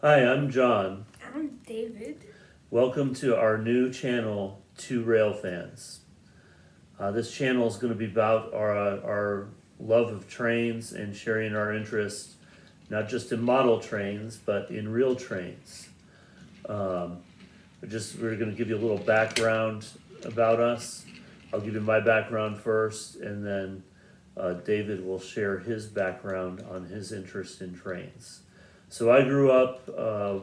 Hi, I'm John. I'm David. Welcome to our new channel, Two Rail Fans. This channel is going to be about our love of trains and sharing our interest, not just in model trains, but in real trains. Um, we're going to give you a little background about us. I'll give you my background first, and then David will share his background on his interest in trains. So I grew up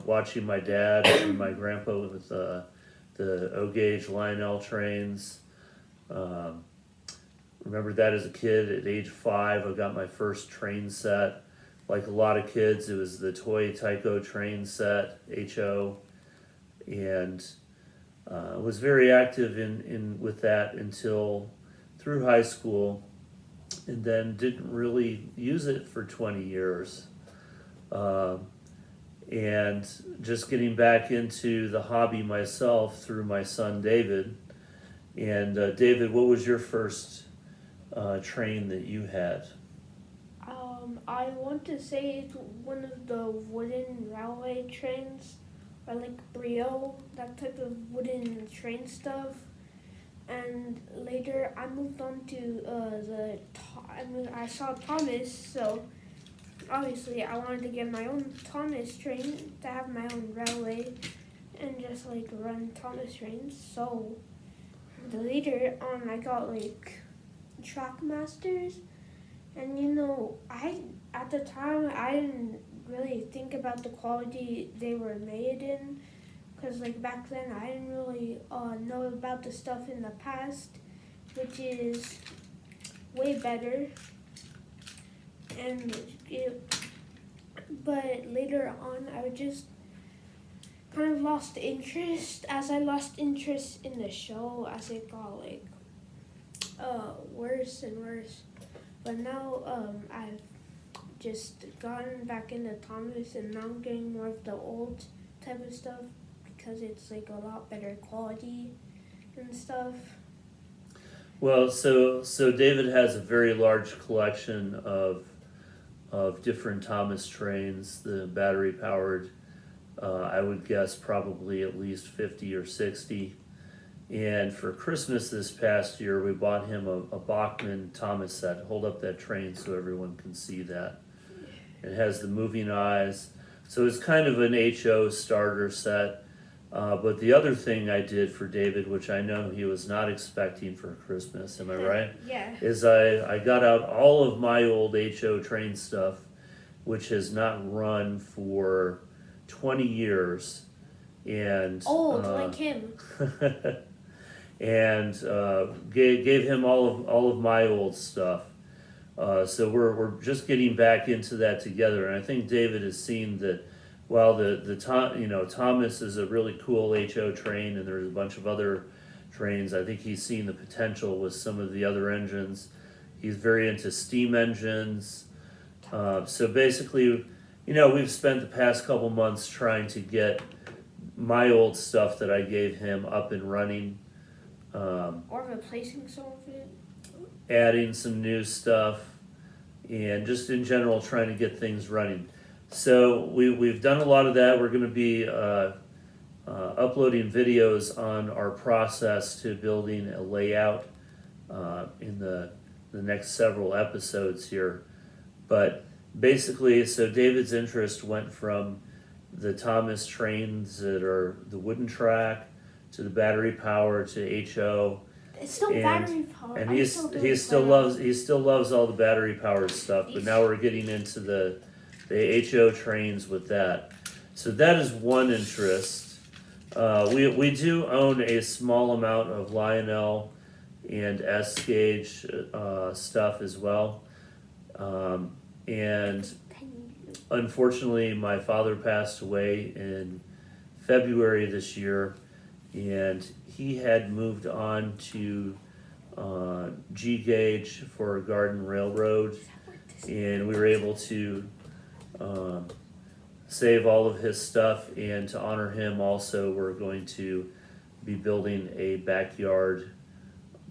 watching my dad and my grandpa with the O gauge Lionel trains. Um, remember that as a kid. At age 5, I got my first train set. Like a lot of kids, it was the Toy Tyco train set, HO, and was very active in with that until through high school, and then didn't really use it for 20 years. Um, and just getting back into the hobby myself through my son David. And David, what was your first train that you had? I want to say it's one of the wooden railway trains, or like Brio, that type of wooden train stuff. And later I moved on to I saw Thomas, so obviously I wanted to get my own Thomas train to have my own railway and just like run Thomas trains. So later on I got like Trackmasters. And I at the time I didn't really think about the quality they were made in, because like back then I didn't really know about the stuff in the past, which is way better. And but later on I just kind of lost interest as I lost interest in the show as it got like worse and worse. But now I've just gotten back into Thomas, and now I'm getting more of the old type of stuff because it's like a lot better quality and stuff. Well, so David has a very large collection of different Thomas trains, the battery powered. I would guess probably at least 50 or 60. And for Christmas this past year, we bought him a Bachmann Thomas set. Hold up that train so everyone can see that. It has the moving eyes. So it's kind of an HO starter set. But the other thing I did for David, which I know he was not expecting for Christmas, am I right? Yeah. Is I got out all of my old HO train stuff, which has not run for 20 years. And Old like him. and gave him all of my old stuff. So we're just getting back into that together, and I think David has seen that. While Thomas is a really cool HO train, and there's a bunch of other trains. I think he's seen the potential with some of the other engines. He's very into steam engines. So basically, we've spent the past couple months trying to get my old stuff that I gave him up and running. Or replacing some of it. Adding some new stuff, and just in general trying to get things running. So we've done a lot of that. We're going to be uploading videos on our process to building a layout in the next several episodes here. But basically, so David's interest went from the Thomas trains that are the wooden track to the battery power to HO. It's still battery powered. And he still loves all the battery powered stuff, but now we're getting into the HO trains with that. So that is one interest. We do own a small amount of Lionel and S gauge stuff as well. And unfortunately, my father passed away in February this year, and he had moved on to G gauge for Garden Railroad, and we were able to save all of his stuff. And to honor him, also, we're going to be building a backyard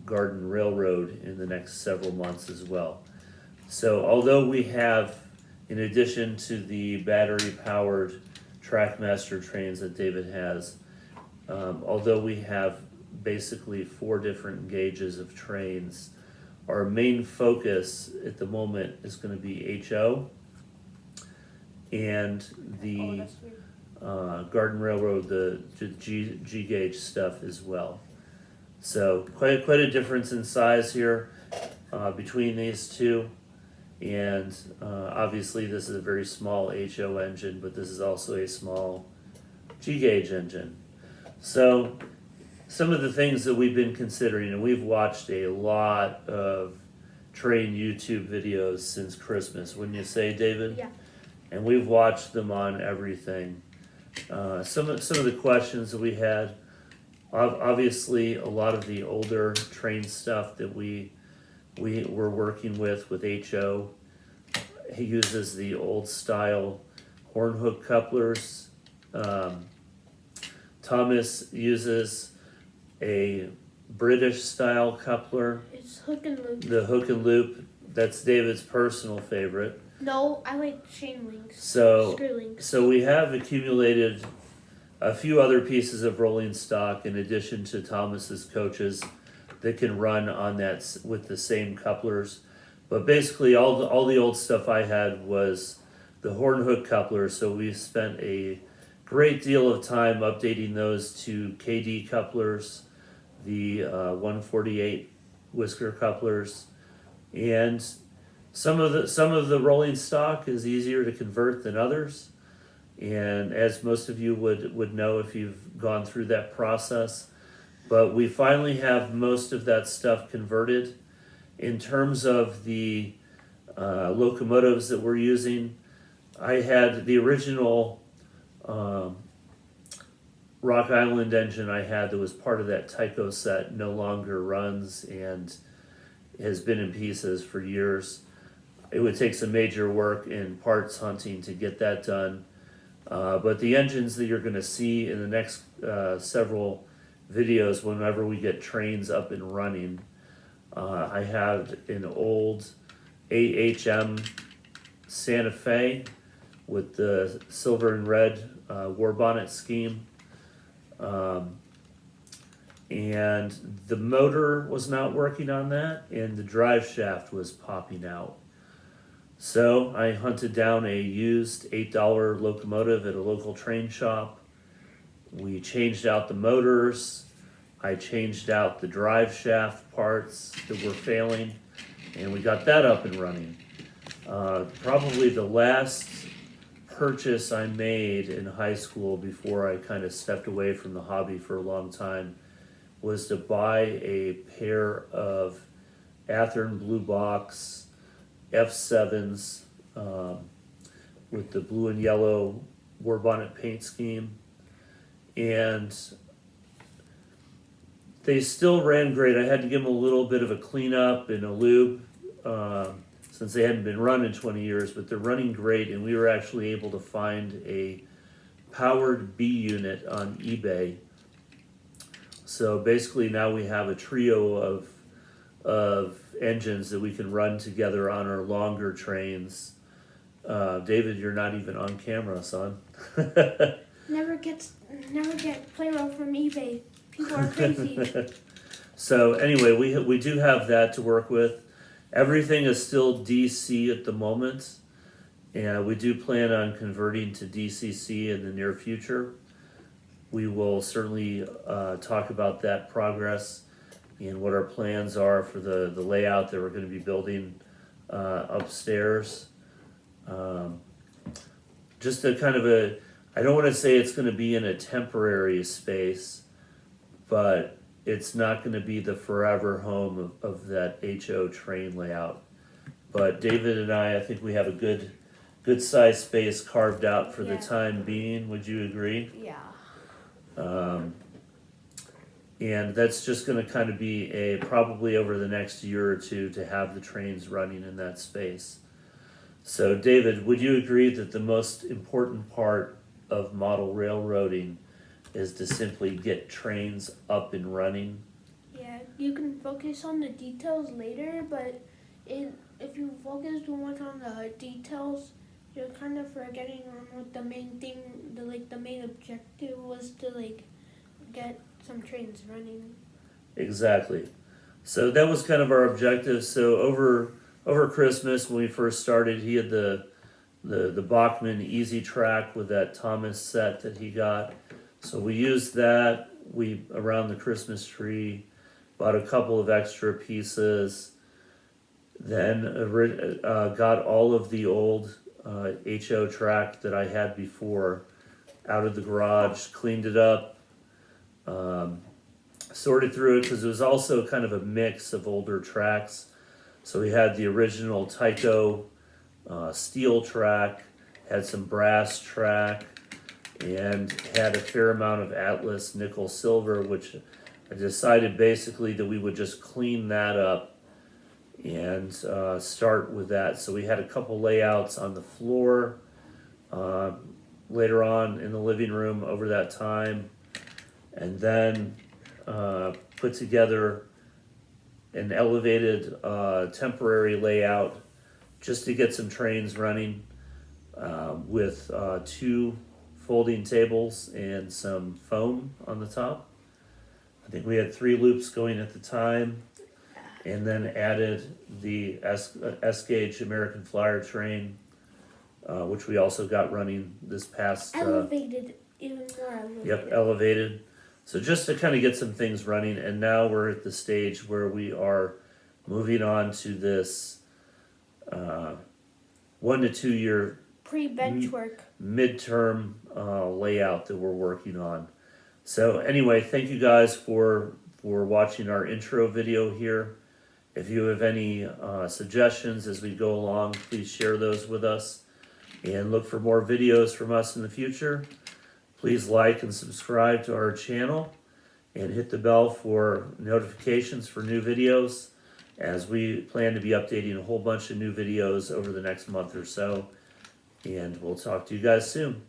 Garden Railroad in the next several months as well. So, although we have, in addition to the battery powered Trackmaster trains that David has. Although we have basically 4 different gauges of trains, our main focus at the moment is going to be HO and the that's weird. Garden Railroad, the G gauge stuff as well. So quite a difference in size here between these two. And obviously this is a very small HO engine, but this is also a small G gauge engine. So some of the things that we've been considering, and we've watched a lot of train YouTube videos since Christmas, wouldn't you say, David? Yeah. And we've watched them on everything. Some of the questions that we had, obviously a lot of the older train stuff that we were working with HO. He uses the old style horn hook couplers. Thomas uses a British style coupler, It's hook and loop. the hook and loop. That's David's personal favorite. No, I like chain links. So Screw links. So we have accumulated a few other pieces of rolling stock in addition to Thomas's coaches that can run on that with the same couplers. But basically all the old stuff I had was the horn hook coupler, so we spent a great deal of time updating those to KD couplers, the 148 whisker couplers, and some of the rolling stock is easier to convert than others. And as most of you would know if you've gone through that process, but we finally have most of that stuff converted. In terms of the locomotives that we're using, I had the original Rock Island engine I had that was part of that Tyco set no longer runs and has been in pieces for years. It would take some major work in parts hunting to get that done. But the engines that you're going to see in the next several videos, whenever we get trains up and running, I had an old AHM Santa Fe with the silver and red war bonnet scheme. And the motor was not working on that, and the drive shaft was popping out. So I hunted down a used $8 locomotive at a local train shop. We changed out the motors. I changed out the drive shaft parts that were failing, and we got that up and running. Probably the last purchase I made in high school before I kind of stepped away from the hobby for a long time was to buy a pair of Athearn Blue Box F7s with the blue and yellow war bonnet paint scheme, and they still ran great. I had to give them a little bit of a cleanup and a lube since they hadn't been run in 20 years, but they're running great, and we were actually able to find a powered B unit on eBay. So basically now we have a trio of engines that we can run together on our longer trains. David, you're not even on camera, son. Never get Playmo from eBay. People are crazy. So anyway, we do have that to work with. Everything is still DC at the moment, and we do plan on converting to DCC in the near future. We will certainly talk about that progress and what our plans are for the layout that we're going to be building upstairs. Just a kind of I don't want to say it's going to be in a temporary space, but it's not going to be the forever home of that HO train layout. But David and I think we have a good size space carved out for the Yeah. time being. Would you agree? Yeah. And that's just going to kind of be probably over the next year or two to have the trains running in that space. So David, would you agree that the most important part of model railroading is to simply get trains up and running? Yeah, you can focus on the details later, but if you focus too much on the details, you're kind of forgetting on what the main thing, the main objective was to like get some trains running. Exactly. So that was kind of our objective. So over Christmas when we first started, he had the Bachman Easy Track with that Thomas set that he got. So we used that. We around the Christmas tree, bought a couple of extra pieces. Then got all of the old HO track that I had before out of the garage, cleaned it up, sorted through it because it was also kind of a mix of older tracks. So we had the original Tyco steel track, had some brass track, and had a fair amount of Atlas nickel silver, which I decided basically that we would just clean that up and start with that. So we had a couple layouts on the floor later on in the living room over that time, and then put together an elevated temporary layout just to get some trains running with two folding tables and some foam on the top. I think we had 3 loops going at the time, and then added the S-gauge American Flyer train, which we also got running this past. Elevated, even more elevated. Yep, elevated. So just to kind of get some things running, and now we're at the stage where we are moving on to this 1 to 2 year Pre-bench work. midterm layout that we're working on. So anyway, thank you guys for watching our intro video here. If you have any suggestions as we go along, please share those with us, and look for more videos from us in the future. Please like and subscribe to our channel and hit the bell for notifications for new videos, as we plan to be updating a whole bunch of new videos over the next month or so. And we'll talk to you guys soon.